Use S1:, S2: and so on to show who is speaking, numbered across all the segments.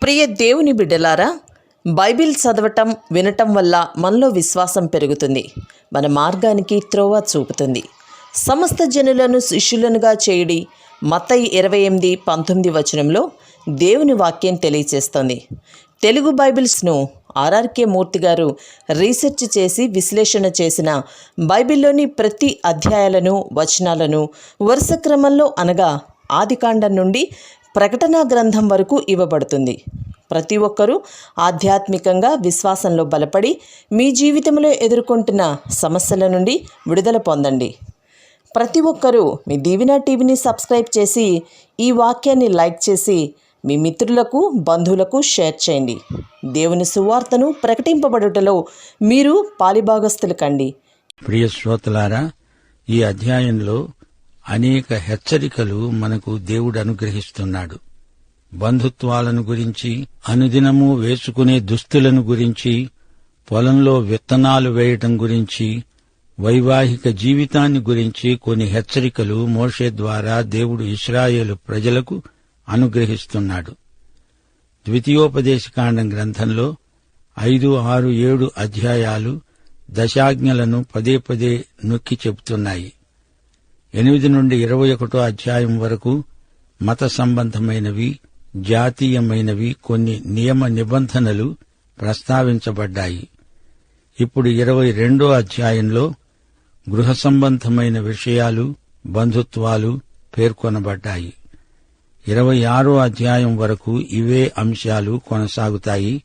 S1: ప్రియ దేవుని బిడ్డలారా, బైబిల్ చదవటం వినటం వల్ల మనలో విశ్వాసం పెరుగుతుంది. మన మార్గానికి త్రోవ చూపుతుంది. సమస్త జనులను శిష్యులనుగా చేయుడి మత్తయి 28:19 వచనంలో దేవుని వాక్యం తెలియచేస్తోంది. తెలుగు బైబిల్స్ను ఆర్ఆర్కే మూర్తి గారు రీసెర్చ్ చేసి విశ్లేషణ చేసిన బైబిల్లోని ప్రతి అధ్యాయాలను వచనాలను వరుస క్రమంలో అనగా ఆదికాండం నుండి ప్రకటనా గ్రంథం వరకు ఇవ్వబడుతుంది. ప్రతి ఒక్కరూ ఆధ్యాత్మికంగా విశ్వాసంలో బలపడి మీ జీవితంలో ఎదుర్కొంటున్న సమస్యల నుండి విడుదల పొందండి. ప్రతి ఒక్కరూ మీ దీవెన టీవీని సబ్స్క్రైబ్ చేసి ఈ వాక్యాన్ని లైక్ చేసి మీ మిత్రులకు బంధువులకు షేర్ చేయండి. దేవుని సువార్తను ప్రకటింపబడుటలో మీరు పాలిభాగస్తులు కండి.
S2: ప్రియ శ్రోతలారా, ఈ అధ్యాయంలో అనేక హెచ్చరికలు మనకు దేవుడు అనుగ్రహిస్తున్నాడు. బంధుత్వాలను గురించి, అనుదినము వేసుకునే దుస్తులను గురించి, పొలంలో విత్తనాలు వేయటం గురించి, వైవాహిక జీవితాన్ని గురించి కొన్ని హెచ్చరికలు మోషే ద్వారా దేవుడు ఇశ్రాయేలు ప్రజలకు అనుగ్రహిస్తున్నాడు. ద్వితీయోపదేశకాండం గ్రంథంలో 5, 6, 7 అధ్యాయాలు దశాజ్ఞలను పదే పదే నొక్కి చెబుతున్నాయి. 8 నుండి 21 అధ్యాయం వరకు మత సంబంధమైనవి, జాతీయమైనవి కొన్ని నియమ నిబంధనలు ప్రస్తావించబడ్డాయి. ఇప్పుడు 22 అధ్యాయంలో గృహ సంబంధమైన విషయాలు, బంధుత్వాలు పేర్కొనబడ్డాయి. 26 అధ్యాయం వరకు ఇవే అంశాలు కొనసాగుతాయి.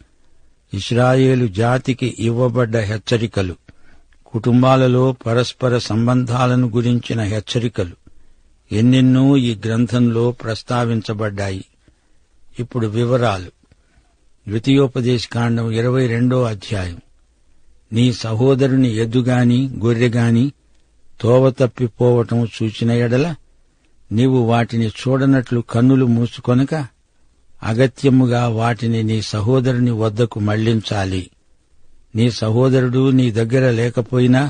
S2: ఇశ్రాయేలు జాతికి ఇవ్వబడ్డ హెచ్చరికలు, కుటుంబాలలో పరస్పర సంబంధాలను గురించిన హెచ్చరికలు ఎన్నెన్నో ఈ గ్రంథంలో ప్రస్తావించబడ్డాయి. ఇప్పుడు వివరాలు. ద్వితీయోపదేశకాండం 22 అధ్యాయం. నీ సహోదరుని ఎద్దుగాని గొర్రెగాని తోవ తప్పిపోవటం చూచిన ఎడల నీవు వాటిని చూడనట్లు కన్నులు మూసుకొనక అగత్యముగా వాటిని నీ సహోదరుని వద్దకు మళ్లించాలి. నీ సహోదరుడు నీ దగ్గర లేకపోయినా,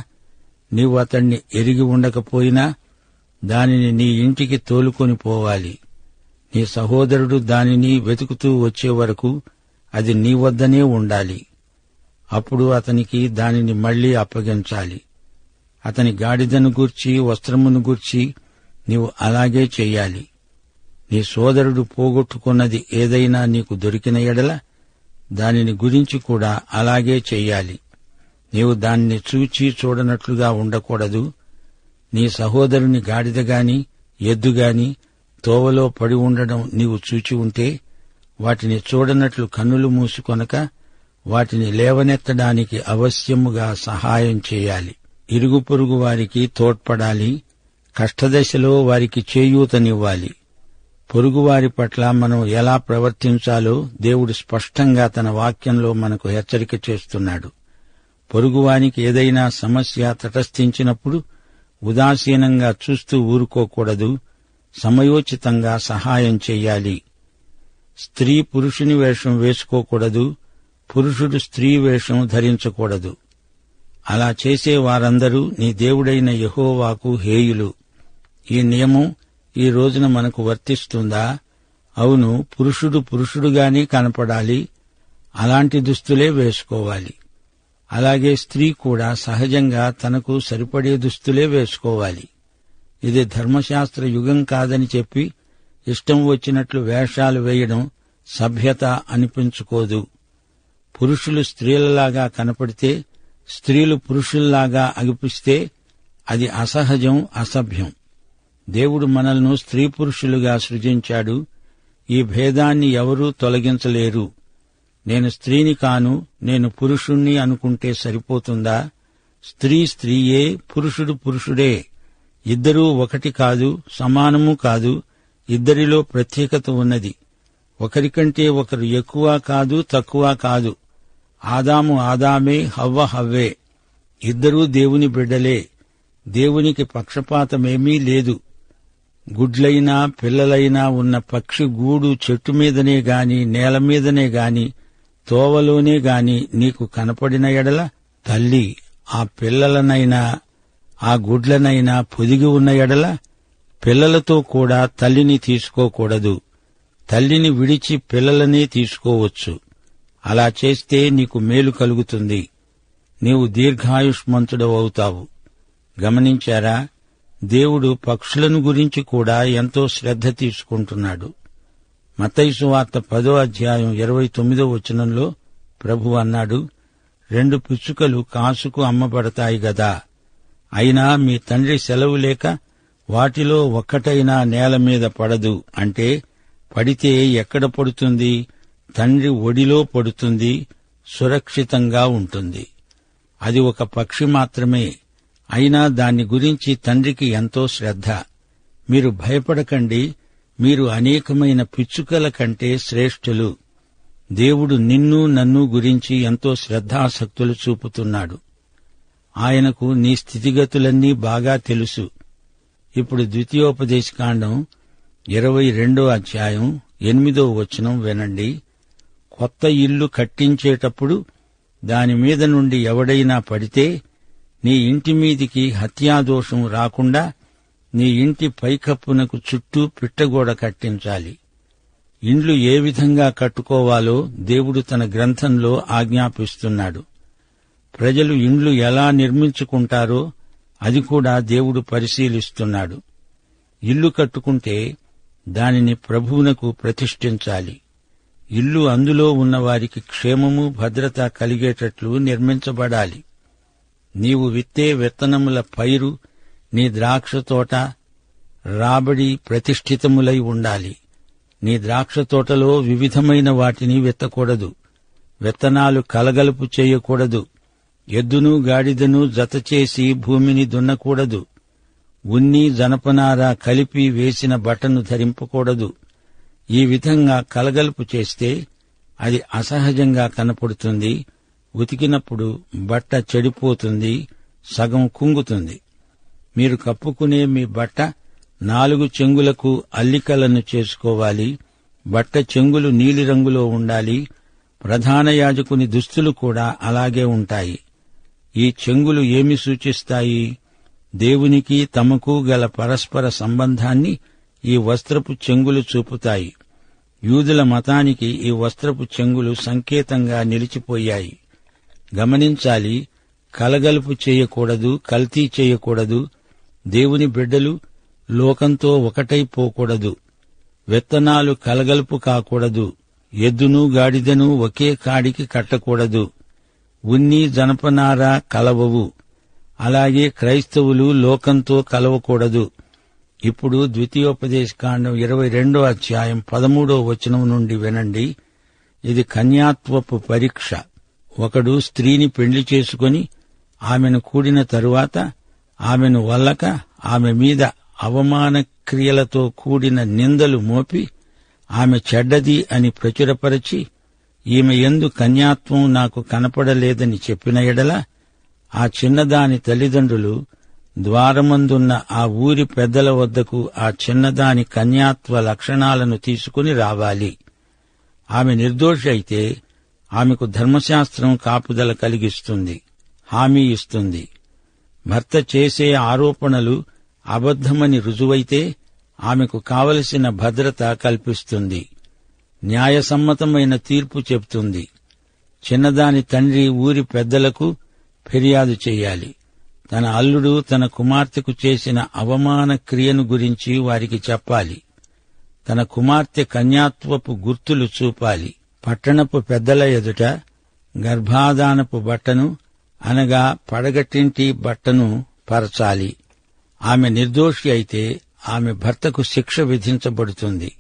S2: నీవు అతణ్ణి ఎరిగి ఉండకపోయినా దానిని నీ ఇంటికి తోలుకొని పోవాలి. నీ సహోదరుడు దానిని వెతుకుతూ వచ్చే వరకు అది నీ వద్దనే ఉండాలి. అప్పుడు అతనికి దానిని మళ్లీ అప్పగించాలి. అతని గాడిదను గూర్చి, వస్త్రమును గూర్చి నీవు అలాగే చెయ్యాలి. నీ సోదరుడు పోగొట్టుకున్నది ఏదైనా నీకు దొరికిన ఎడల దానిని గురించి కూడా అలాగే చెయ్యాలి. నీవు దాన్ని చూచి చూడనట్లుగా ఉండకూడదు. నీ సహోదరుని గాడిదగాని ఎద్దుగాని తోవలో పడి ఉండడం నీవు చూచి ఉంటే వాటిని చూడనట్లు కన్నులు మూసుకొనక వాటిని లేవనెత్తడానికి అవశ్యముగా సహాయం చేయాలి. ఇరుగు పొరుగు వారికి తోడ్పడాలి. కష్టదశలో వారికి చేయూతనివ్వాలి. పొరుగువారి పట్ల మనం ఎలా ప్రవర్తించాలో దేవుడు స్పష్టంగా తన వాక్యంలో మనకు హెచ్చరిక చేస్తున్నాడు. పొరుగువానికి ఏదైనా సమస్య తటస్థించినప్పుడు ఉదాసీనంగా చూస్తూ ఊరుకోకూడదు. సమయోచితంగా సహాయం చెయ్యాలి. స్త్రీ పురుషుని వేషం వేసుకోకూడదు. పురుషుడు స్త్రీ వేషం ధరించకూడదు. అలా చేసే వారందరూ నీ దేవుడైన యెహోవాకు హేయులు. ఈ నియమం ఈ రోజున మనకు వర్తిస్తుందా? అవును, పురుషుడు పురుషుడుగానే కనపడాలి. అలాంటి దుస్తులే వేసుకోవాలి. అలాగే స్త్రీ కూడా సహజంగా తనకు సరిపడే దుస్తులే వేసుకోవాలి. ఇది ధర్మశాస్త్ర యుగం కాదని చెప్పి ఇష్టం వచ్చినట్లు వేషాలు వేయడం సభ్యత అనిపించుకోదు. పురుషులు స్త్రీలలాగా కనపడితే, స్త్రీలు పురుషుల్లాగా అగిపిస్తే అది అసహజం, అసభ్యం. దేవుడు మనల్ని స్త్రీ పురుషులుగా సృజించాడు. ఈ భేదాన్ని ఎవరూ తొలగించలేరు. నేను స్త్రీని కాను, నేను పురుషుణ్ణి అనుకుంటే సరిపోతుందా? స్త్రీ స్త్రీయే, పురుషుడు పురుషుడే. ఇద్దరూ ఒకటి కాదు, సమానము కాదు. ఇద్దరిలో ప్రత్యేకత ఉన్నది. ఒకరికంటే ఒకరు ఎక్కువ కాదు, తక్కువ కాదు. ఆదాము ఆదామే, హవ్వ హవ్వే. ఇద్దరూ దేవుని బిడ్డలే. దేవునికి పక్షపాతమేమీ లేదు. గుడ్లైనా పిల్లలైనా ఉన్న పక్షి గూడు చెట్టు మీదనే గాని, నేల మీదనే గాని, తోవలోనే గాని నీకు కనపడిన ఎడల తల్లి ఆ పిల్లలనైనా ఆ గుడ్లనైనా పొదిగి ఉన్న ఎడల పిల్లలతో కూడా తల్లిని తీసుకోకూడదు. తల్లిని విడిచి పిల్లలనే తీసుకోవచ్చు. అలా చేస్తే నీకు మేలు కలుగుతుంది. నీవు దీర్ఘాయుష్మంతుడవవుతావు. గమనించారా? దేవుడు పక్షులను గురించి కూడా ఎంతో శ్రద్ధ తీసుకుంటున్నాడు. మత్తయి సువార్త 10వ అధ్యాయం 29వ వచనంలో ప్రభువు అన్నాడు, 2 పిచ్చుకలు కాసుకు అమ్మబడతాయి గదా, అయినా మీ తండ్రి సెలవు లేక వాటిలో ఒక్కటైనా నేల మీద పడదు. అంటే పడితే ఎక్కడ పడుతుంది? తండ్రి ఒడిలో పడుతుంది, సురక్షితంగా ఉంటుంది. అది ఒక పక్షి మాత్రమే, అయినా దాన్ని గురించి తండ్రికి ఎంతో శ్రద్ధ. మీరు భయపడకండి, మీరు అనేకమైన పిచ్చుకల కంటే శ్రేష్ఠులు. దేవుడు నిన్ను నన్ను గురించి ఎంతో శ్రద్ధాసక్తులు చూపుతున్నాడు. ఆయనకు నీ స్థితిగతులన్నీ బాగా తెలుసు. ఇప్పుడు ద్వితీయోపదేశకాండం 22వ అధ్యాయం 8వ వచనం వినండి. కొత్త ఇల్లు కట్టించేటప్పుడు దానిమీద నుండి ఎవడైనా పడితే నీ ఇంటి మీదికి హత్యాదోషం రాకుండా నీ ఇంటి పైకప్పునకు చుట్టూ పిట్టగోడ కట్టించాలి. ఇండ్లు ఏ విధంగా కట్టుకోవాలో దేవుడు తన గ్రంథంలో ఆజ్ఞాపిస్తున్నాడు. ప్రజలు ఇండ్లు ఎలా నిర్మించుకుంటారో అది కూడా దేవుడు పరిశీలిస్తున్నాడు. ఇల్లు కట్టుకుంటే దానిని ప్రభువునకు ప్రతిష్ఠించాలి. ఇల్లు అందులో ఉన్నవారికి క్షేమము భద్రత కలిగేటట్లు నిర్మించబడాలి. నీవు విత్తే విత్తనముల పైరు, నీ ద్రాక్షతోట రాబడి ప్రతిష్ఠితములై ఉండాలి. నీ ద్రాక్షతోటలో వివిధమైన వాటిని విత్తకూడదు. విత్తనాలు కలగలుపు చేయకూడదు. ఎద్దును గాడిదను జతచేసి భూమిని దున్నకూడదు. ఉన్ని జనపనార కలిపి వేసిన బట్టను ధరింపకూడదు. ఈ విధంగా కలగలుపు చేస్తే అది అసహజంగా కనపడుతుంది. ఉతికినప్పుడు బట్ట చెడిపోతుంది, సగం కుంగుతుంది. మీరు కప్పుకునే మీ బట్ట 4 చెంగులకు అల్లికలను చేసుకోవాలి. బట్ట చెంగులు నీలిరంగులో ఉండాలి. ప్రధాన యాజకుని దుస్తులు కూడా అలాగే ఉంటాయి. ఈ చెంగులు ఏమి సూచిస్తాయి? దేవునికి తమకు గల పరస్పర సంబంధాన్ని ఈ వస్త్రపు చెంగులు చూపుతాయి. యూదుల మతానికి ఈ వస్త్రపు చెంగులు సంకేతంగా నిలిచిపోయాయి. గమనించాలి, కలగలుపు చేయకూడదు, కల్తీ చేయకూడదు. దేవుని బిడ్డలు లోకంతో ఒకటైపోకూడదు. విత్తనాలు కలగలుపు కాకూడదు. ఎద్దును గాడిదను ఒకే కాడికి కట్టకూడదు. ఉన్ని జనపనార కలవవు. అలాగే క్రైస్తవులు లోకంతో కలవకూడదు. ఇప్పుడు ద్వితీయోపదేశకాండం 22వ అధ్యాయం 13వ వచనం నుండి వినండి. ఇది కన్యాత్వపు పరీక్ష. ఒకడు స్త్రీని పెండ్లి చేసుకుని ఆమెను కూడిన తరువాత ఆమెను వల్లక ఆమె మీద అవమాన క్రియలతో కూడిన నిందలు మోపి ఆమె చెడ్డది అని ప్రచురపరచి ఈమె యందు కన్యాత్వం నాకు కనపడలేదని చెప్పిన ఎడల ఆ చిన్నదాని తల్లిదండ్రులు ద్వారమందున్న ఆ ఊరి పెద్దల వద్దకు ఆ చిన్నదాని కన్యాత్వ లక్షణాలను తీసుకుని రావాలి. ఆమె నిర్దోషి అయితే ఆమెకు ధర్మశాస్త్రం కాపుదల కలిగిస్తుంది, హామీ ఇస్తుంది. భర్త చేసే ఆరోపణలు అబద్ధమని రుజువైతే ఆమెకు కావలసిన భద్రత కల్పిస్తుంది. న్యాయసమ్మతమైన తీర్పు చెప్తుంది. చిన్నదాని తండ్రి ఊరి పెద్దలకు ఫిర్యాదు చెయ్యాలి. తన అల్లుడు తన కుమార్తెకు చేసిన అవమాన క్రియను గురించి వారికి చెప్పాలి. తన కుమార్తె కన్యాత్వపు గుర్తులు చూపాలి. పట్టణపు పెద్దల ఎదుట గర్భాధానపు బట్టను అనగా పడగటింటి బట్టను పరచాలి. ఆమె నిర్దోషి అయితే ఆమె భర్తకు శిక్ష విధించబడుతుంది.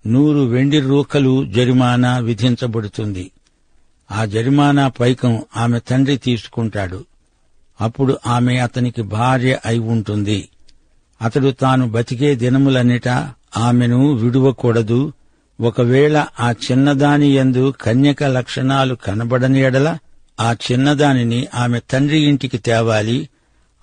S2: 100 వెండి రూకలు జరిమానా విధించబడుతుంది. ఆ జరిమానా పైకం ఆమె తండ్రి తీసుకుంటాడు. అప్పుడు ఆమె అతనికి భార్య అయి ఉంటుంది. అతడు తాను బతికే దినములన్నిటా ఆమెను విడువకూడదు. ఒకవేళ ఆ చిన్నదాని యందు కన్యక లక్షణాలు కనబడని ఎడల ఆ చిన్నదానిని ఆమె తండ్రి ఇంటికి తేవాలి.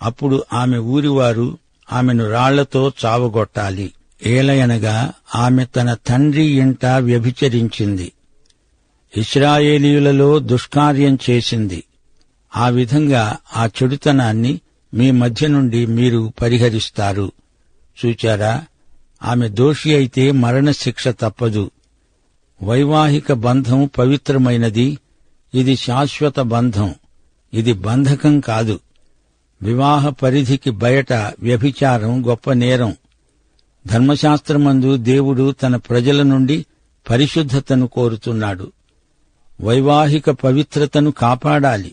S2: అప్పుడు ఆమె ఊరివారు ఆమెను రాళ్లతో చావగొట్టాలి. ఏలయనగా ఆమె తన తండ్రి ఇంట వ్యభిచరించింది, ఇశ్రాయేలీయులలో దుష్కార్యం చేసింది. ఆ విధంగా ఆ చెడుతనాన్ని మీ మధ్య నుండి మీరు పరిహరిస్తారు. చూచారా, ఆమె దోషి అయితే మరణశిక్ష తప్పదు. వైవాహిక బంధం పవిత్రమైనది. ఇది శాశ్వత బంధం. ఇది బంధకం కాదు. వివాహ పరిధికి బయట వ్యభిచారం గొప్ప నేరం. ధర్మశాస్త్రమందు దేవుడు తన ప్రజల నుండి పరిశుద్ధతను కోరుతున్నాడు. వైవాహిక పవిత్రతను కాపాడాలి.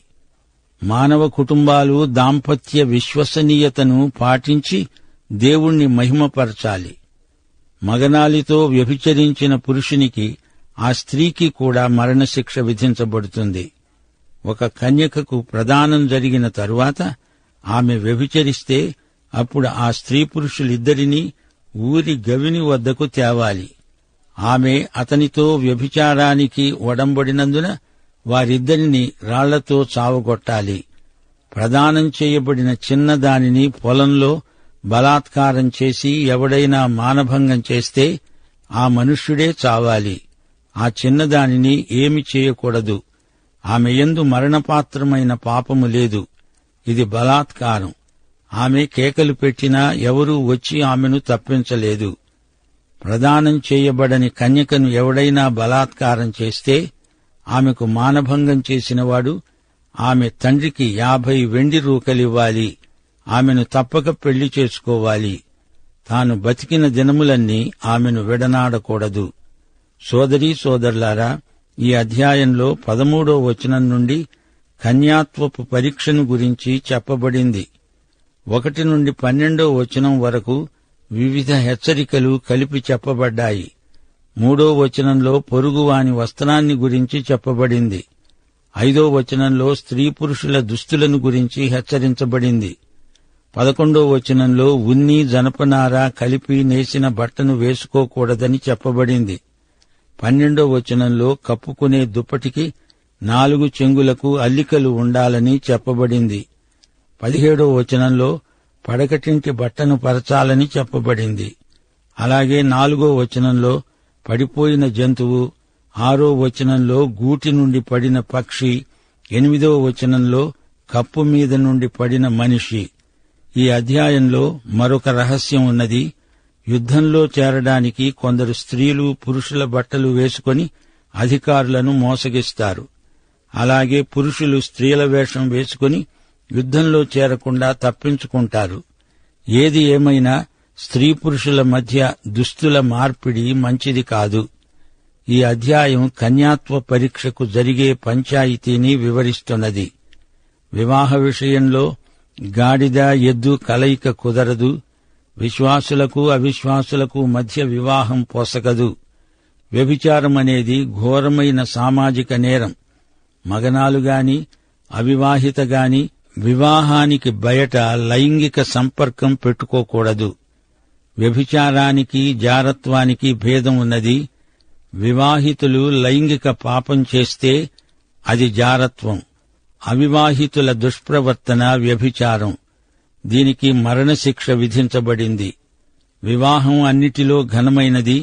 S2: మానవ కుటుంబాలు దాంపత్య విశ్వసనీయతను పాటించి దేవుణ్ణి మహిమపరచాలి. మగనాలితో వ్యభిచరించిన పురుషునికి ఆ స్త్రీకి కూడా మరణశిక్ష విధించబడుతుంది. ఒక కన్యకకు ప్రదానం జరిగిన తరువాత ఆమె వ్యభిచరిస్తే అప్పుడు ఆ స్త్రీ పురుషులిద్దరినీ ఊరి గవిని వద్దకు తేవాలి. ఆమె అతనితో వ్యభిచారానికి ఒడంబడినందున వారిద్దరిని రాళ్లతో చావగొట్టాలి. ప్రదానం చేయబడిన చిన్నదానిని పొలంలో బలాత్కారం చేసి ఎవడైనా మానభంగం చేస్తే ఆ మనుష్యుడే చావాలి. ఆ చిన్నదానిని ఏమి చేయకూడదు. ఆమె యందు మరణపాత్రమైన పాపము లేదు. ఇది బలాత్కారం. ఆమె కేకలు పెట్టినా ఎవరూ వచ్చి ఆమెను తప్పించలేదు. ప్రదానం చేయబడని కన్యకను ఎవడైనా బలాత్కారం చేస్తే ఆమెకు మానభంగం చేసినవాడు ఆమె తండ్రికి 50 వెండి రూకలివ్వాలి. ఆమెను తప్పక పెళ్లి చేసుకోవాలి. తాను బతికిన దినములన్నీ ఆమెను విడనాడకూడదు. సోదరీ సోదరులారా, ఈ అధ్యాయంలో 13వ వచనం నుండి కన్యాత్వపు పరీక్షను గురించి చెప్పబడింది. 1 నుండి 12వ వచనం వరకు వివిధ హెచ్చరికలు కలిపి చెప్పబడ్డాయి. 3వ వచనంలో పొరుగువాని వస్త్రాన్ని గురించి చెప్పబడింది. 5వ వచనంలో స్త్రీ పురుషుల దుస్తులను గురించి హెచ్చరించబడింది. 11వ వచనంలో ఉన్ని జనపనార కలిపి నేసిన బట్టను వేసుకోకూడదని చెప్పబడింది. 12వ వచనంలో కప్పుకునే దుప్పటికి 4 చెంగులకు అల్లికలు ఉండాలని చెప్పబడింది. 17వ వచనంలో పడకటింటి బట్టను పరచాలని చెప్పబడింది. అలాగే 4వ వచనంలో పడిపోయిన జంతువు, 6వ వచనంలో గూటి నుండి పడిన పక్షి, 8వ వచనంలో కప్పు మీద నుండి పడిన మనిషి. ఈ అధ్యాయంలో మరొక రహస్యం ఉన్నది. యుద్ధంలో చేరడానికి కొందరు స్త్రీలు పురుషుల బట్టలు వేసుకొని అధికారులను మోసగిస్తారు. అలాగే పురుషులు స్త్రీల వేషం వేసుకుని యుద్ధంలో చేరకుండా తప్పించుకుంటారు. ఏది ఏమైనా స్త్రీ పురుషుల మధ్య దుస్తుల మార్పిడి మంచిది కాదు. ఈ అధ్యాయం కన్యాత్వ పరీక్షకు జరిగే పంచాయితీని వివరిస్తున్నది. వివాహ విషయంలో గాడిద ఎద్దు కలయిక కుదరదు. విశ్వాసులకు అవిశ్వాసులకు మధ్య వివాహం పొసగదు. వ్యభిచారమనేది ఘోరమైన సామాజిక నేరం. మగనాలుగాని అవివాహితగాని వివాహానికి బయట లైంగిక సంపర్కం పెట్టుకోకూడదు. వ్యభిచారానికి జారత్వానికి భేదం ఉన్నది. వివాహితులు లైంగిక పాపం చేస్తే అది జారత్వం. అవివాహితుల దుష్ప్రవర్తన వ్యభిచారం. దీనికి మరణశిక్ష విధించబడింది. వివాహం అన్నిటిలో ఘనమైనది.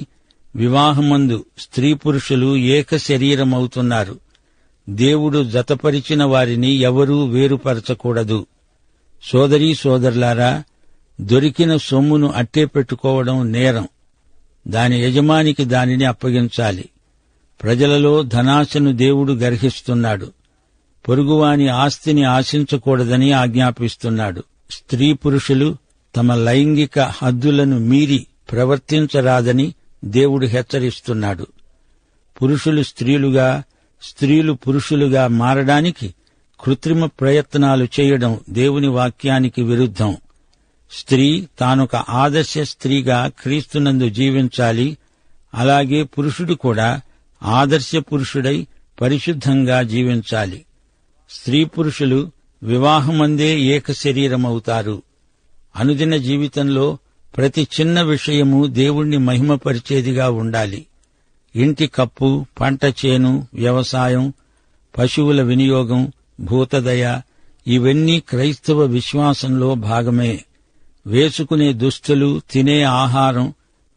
S2: వివాహమందు స్త్రీ పురుషులు ఏక శరీరమవుతున్నారు. దేవుడు జతపరిచిన వారిని ఎవరూ వేరుపరచకూడదు. సోదరీ సోదరులారా, దొరికిన సొమ్మును అట్టే పెట్టుకోవడం నేరం. దాని యజమానికి దానిని అప్పగించాలి. ప్రజలలో ధనాశను దేవుడు గర్హిస్తున్నాడు. పొరుగువాని ఆస్తిని ఆశించకూడదని ఆజ్ఞాపిస్తున్నాడు. స్త్రీ పురుషులు తమ లైంగిక హద్దులను మీరి ప్రవర్తించరాదని దేవుడు హెచ్చరిస్తున్నాడు. పురుషులు స్త్రీలుగా, స్త్రీలు పురుషులుగా మారడానికి కృత్రిమ ప్రయత్నాలు చేయడం దేవుని వాక్యానికి విరుద్ధం. స్త్రీ తానొక ఆదర్శ స్త్రీగా క్రీస్తునందు జీవించాలి. అలాగే పురుషుడు కూడా ఆదర్శ పురుషుడై పరిశుద్ధంగా జీవించాలి. స్త్రీ పురుషులు వివాహమందే ఏక శరీరమవుతారు. అనుదిన జీవితంలో ప్రతి చిన్న విషయము దేవుణ్ణి మహిమపరిచేదిగా ఉండాలి. ఇంటి కప్పు, పంట చేను, వ్యవసాయం, పశువుల వినియోగం, భూతదయ ఇవన్నీ క్రైస్తవ విశ్వాసంలో భాగమే. వేసుకునే దుస్తులు, తినే ఆహారం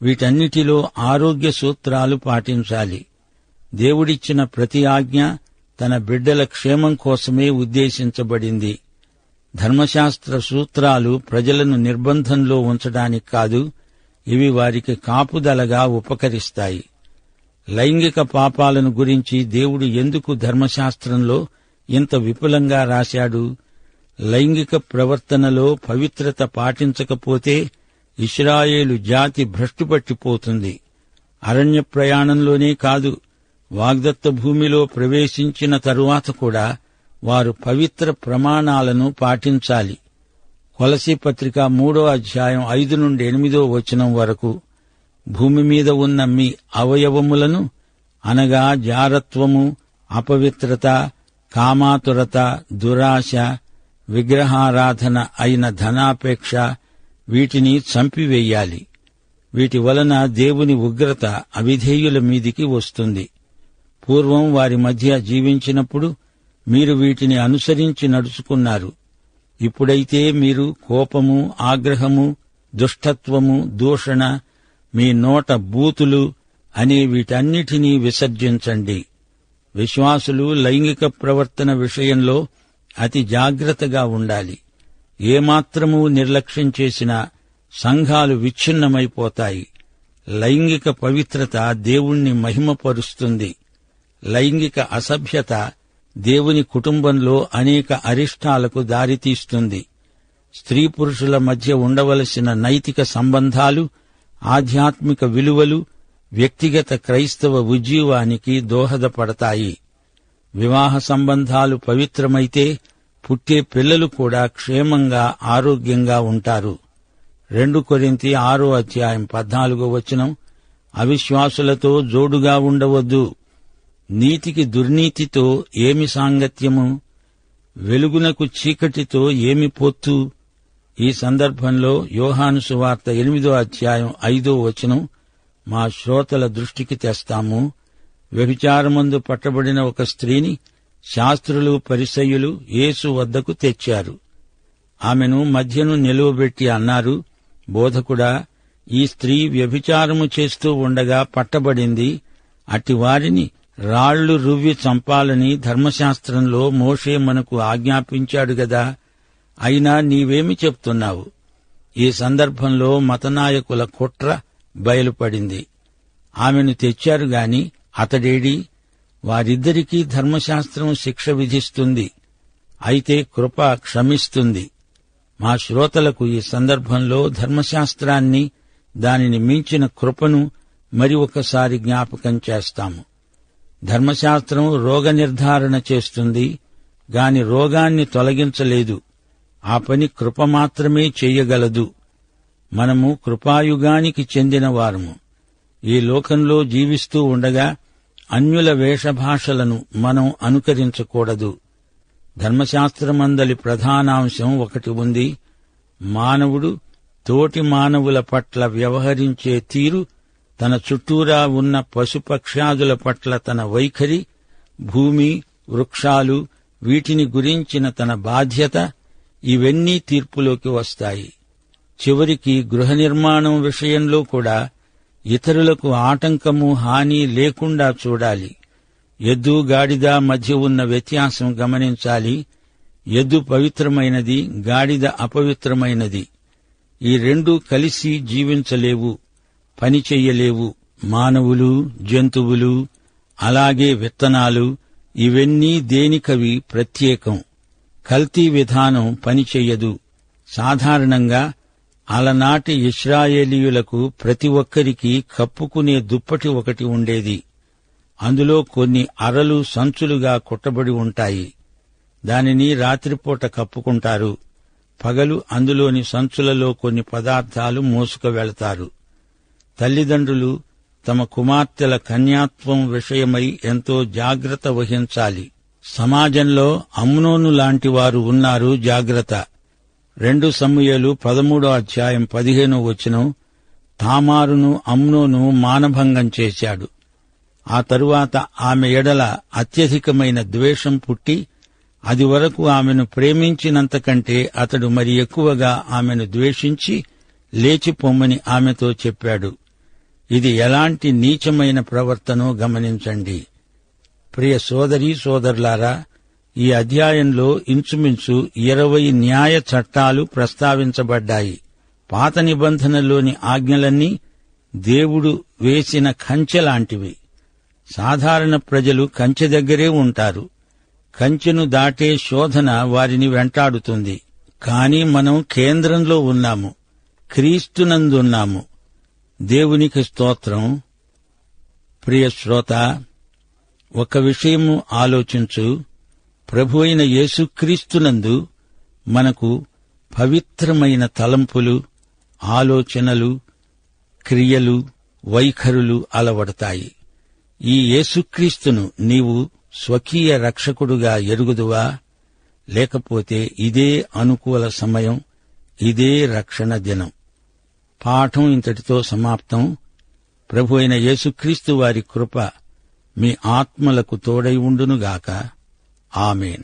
S2: వీటన్నిటిలో ఆరోగ్య సూత్రాలు పాటించాలి. దేవుడిచ్చిన ప్రతి ఆజ్ఞ తన బిడ్డల క్షేమం కోసమే ఉద్దేశించబడింది. ధర్మశాస్త్ర సూత్రాలు ప్రజలను నిర్బంధంలో ఉంచడానికి కాదు, ఇవి వారికి కాపుదలగా ఉపకరిస్తాయి. లైంగిక పాపాలను గురించి దేవుడు ఎందుకు ధర్మశాస్త్రంలో ఇంత విపులంగా రాశాడు? లైంగిక ప్రవర్తనలో పవిత్రత పాటించకపోతే ఇశ్రాయేలు జాతి భ్రష్టుపట్టిపోతుంది. అరణ్య ప్రయాణంలోనే కాదు, వాగ్దత్త భూమిలో ప్రవేశించిన తరువాత కూడా వారు పవిత్ర ప్రమాణాలను పాటించాలి. కొలసీ పత్రిక 3వ అధ్యాయం 5-8 వచనం వరకు, భూమి మీద ఉన్న మీ అవయవములను అనగా జారత్వము, అపవిత్రత, కామాతురత, దురాశ, విగ్రహారాధన అయిన ధనాపేక్ష, వీటిని చంపివేయాలి. వీటి వలన దేవుని ఉగ్రత అవిధేయుల మీదికి వస్తుంది. పూర్వం వారి మధ్య జీవించినప్పుడు మీరు వీటిని అనుసరించి నడుచుకున్నారు. ఇప్పుడైతే మీరు కోపము, ఆగ్రహము, దుష్టత్వము, దూషణ, మీ నోట బూతులు అనే వీటన్నిటినీ విసర్జించండి. విశ్వాసులు లైంగిక ప్రవర్తన విషయంలో అతి జాగ్రత్తగా ఉండాలి. ఏమాత్రమూ నిర్లక్ష్యం చేసినా సంఘాలు విచ్ఛిన్నమైపోతాయి. లైంగిక పవిత్రత దేవుణ్ణి మహిమపరుస్తుంది. లైంగిక అసభ్యత దేవుని కుటుంబంలో అనేక అరిష్టాలకు దారితీస్తుంది. స్త్రీ పురుషుల మధ్య ఉండవలసిన నైతిక సంబంధాలు, ఆధ్యాత్మిక విలువలు వ్యక్తిగత క్రైస్తవ ఉజ్జీవానికి దోహదపడతాయి. వివాహ సంబంధాలు పవిత్రమైతే పుట్టే పిల్లలు కూడా క్షేమంగా, ఆరోగ్యంగా ఉంటారు. 2 కొరింథీ 6వ అధ్యాయం 14వ వచనం, అవిశ్వాసులతో జోడుగా ఉండవద్దు. నీతికి దుర్నీతితో ఏమి సాంగత్యము? వెలుగునకు చీకటితో ఏమి పొత్తు? ఈ సందర్భంలో యోహాను సువార్త 8వ అధ్యాయం 5వ వచనం మా శ్రోతల దృష్టికి తెస్తాము. వ్యభిచారమందు పట్టబడిన ఒక స్త్రీని శాస్త్రులు, పరిసయ్యులు యేసు వద్దకు తెచ్చారు. ఆమెను మధ్యను నిలువబెట్టి అన్నారు, బోధకుడా, ఈ స్త్రీ వ్యభిచారము చేస్తూ ఉండగా పట్టబడింది. అట్టి వారిని రాళ్లు రువ్వి చంపాలని ధర్మశాస్త్రంలో మోషే మనకు ఆజ్ఞాపించాడు గదా. అయినా నీవేమి చెప్తున్నావు? ఈ సందర్భంలో మతనాయకుల కుట్ర బయలుపడింది. ఆమెను తెచ్చారు గాని అతడేడి? వారిద్దరికీ ధర్మశాస్త్రం శిక్ష విధిస్తుంది, అయితే కృప క్షమిస్తుంది. మా శ్రోతలకు ఈ సందర్భంలో ధర్మశాస్త్రాన్ని, దానిని మించిన కృపను మరి ఒకసారి జ్ఞాపకం చేస్తాము. ధర్మశాస్త్రం రోగ నిర్ధారణ చేస్తుంది గాని రోగాన్ని తొలగించలేదు. ఆ పని కృప మాత్రమే చెయ్యగలదు. మనము కృపాయుగానికి చెందిన వారము. ఈ లోకంలో జీవిస్తూ ఉండగా అన్యుల వేషభాషలను మనం అనుకరించకూడదు. ధర్మశాస్త్రమందలి ప్రధానాంశం ఒకటి ఉంది. మానవుడు తోటి మానవుల పట్ల వ్యవహరించే తీరు, తన చుట్టూరా ఉన్న పశుపక్ష్యాదుల పట్ల తన వైఖరి, భూమి, వృక్షాలు, వీటిని గురించిన తన బాధ్యత, ఇవన్నీ తీర్పులోకి వస్తాయి. చివరికి గృహ నిర్మాణం విషయంలో కూడా ఇతరులకు ఆటంకము, హాని లేకుండా చూడాలి. ఎద్దు, గాడిద మధ్య ఉన్న వ్యత్యాసం గమనించాలి. ఎద్దు పవిత్రమైనది, గాడిద అపవిత్రమైనది. ఈ రెండూ కలిసి జీవించలేవు, పని చెయ్యలేవు. మానవులు, జంతువులు, అలాగే విత్తనాలు, ఇవన్నీ దేనికవి ప్రత్యేకం. కల్తీ విధానం పనిచెయ్యదు. సాధారణంగా అలనాటి ఇశ్రాయేలీయులకు ప్రతి ఒక్కరికి కప్పుకునే దుప్పటి ఒకటి ఉండేది. అందులో కొన్ని అరలు సంచులుగా కుట్టబడి ఉంటాయి. దానిని రాత్రిపూట కప్పుకుంటారు. పగలు అందులోని సంచులలో కొన్ని పదార్థాలు మోసుకు వెళతారు. తల్లిదండ్రులు తమ కుమార్తెల కన్యాత్వం విషయమై ఎంతో జాగ్రత్త వహించాలి. సమాజంలో అమ్నోను లాంటి వారు ఉన్నారు, జాగ్రత్త. 2 సమూయేలు 13వ అధ్యాయం 15వ వచనం, తామారును అమ్నోను మానభంగం చేశాడు. ఆ తరువాత ఆమె ఎడల అత్యధికమైన ద్వేషం పుట్టి, అది వరకు ఆమెను ప్రేమించినంతకంటే అతడు మరి ఎక్కువగా ఆమెను ద్వేషించి లేచిపొమ్మని ఆమెతో చెప్పాడు. ఇది ఎలాంటి నీచమైన ప్రవర్తనో గమనించండి. ప్రియ సోదరీ సోదరులారా, ఈ అధ్యాయంలో ఇంచుమించు 20 న్యాయ చట్టాలు ప్రస్తావించబడ్డాయి. పాత నిబంధనలోని ఆజ్ఞలన్నీ దేవుడు వేసిన కంచెలాంటివి. సాధారణ ప్రజలు కంచె దగ్గరే ఉంటారు. కంచెను దాటే శోధన వారిని వెంటాడుతుంది. కాని మనం కేంద్రంలో ఉన్నాము, క్రీస్తునందున్నాము. దేవునికి స్తోత్రం. ప్రియ శ్రోత, ఒక విషయము ఆలోచించు. ప్రభు అయిన యేసుక్రీస్తునందు మనకు పవిత్రమైన తలంపులు, ఆలోచనలు, క్రియలు, వైఖరులు అలవడతాయి. ఈ యేసుక్రీస్తును నీవు స్వకీయ రక్షకుడుగా ఎరుగుదువా? లేకపోతే ఇదే అనుకూల సమయం, ఇదే రక్షణ దినం. పాఠం ఇంతటితో సమాప్తం. ప్రభు అయిన యేసుక్రీస్తు వారి కృప మీ ఆత్మలకు తోడై ఉండునుగాక. ఆమేన్.